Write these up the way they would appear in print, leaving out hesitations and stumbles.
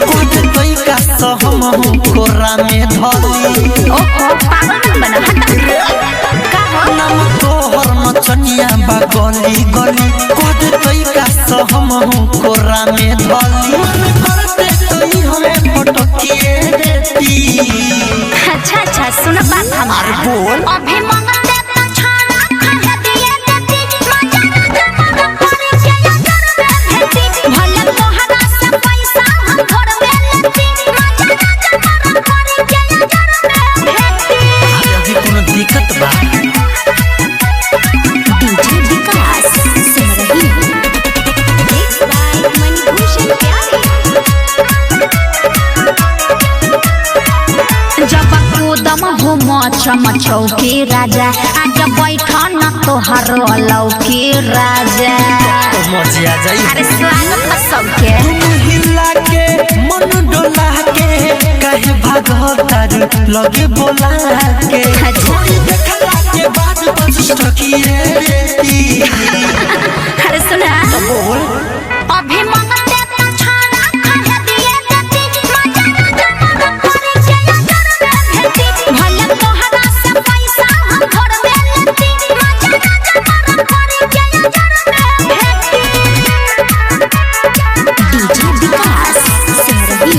खुद कोई का सहम कोरा में धली ओहो पागल बना हटा नाम तोहर मचनिया बा गली गली खुद कोई का सहम कोरा में धली करते तई हमें पटकिए देती। अच्छा अच्छा सुन बात हमार बोल अभी मंगल देता छाना खा दिए देती मजा ना करे के अगर भेटी भले तोहरा से पैसा हम घर में लेती मजा ना करे के अगर भेटी। अभी कोनो दिक्कत बा डीजे विकास सुन रही मिक्स बाय मणिभूषण प्यारे जब कूदम घूम चमचौकी राजा आज बैठा न तोहर लौकी राजा तो मजा आ जाई। अरे स्वागत है सबके हिला के मन डोला के कहे भागतार लगे बोला के थोड़ी देखला के बाद बस ठकिए देती। अरे सुना बोल अभी मंगल देता छाना खा दिए देती मजा ना करे के अगर भेटी भले तोहरा से पैसा हम घर में लेती मजा ना करे के अगर भेटी। डीजे विकास सुन रही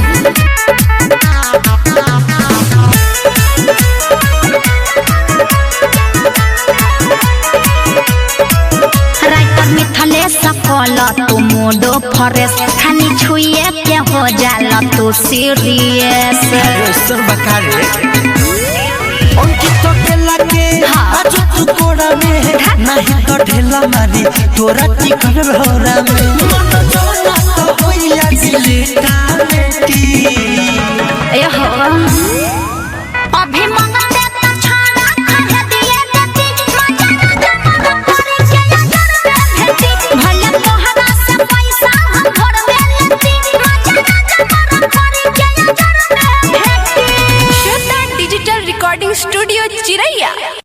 राइटर मिथले सफल तू मोडो फरेस खानी छुए के हो जाला तू सीरियस सर बकारे उनकी तो के लगे आज तू कोड़ा में नहीं तो ढेला मारी तोरा टिकन रोरा में मन जाना तो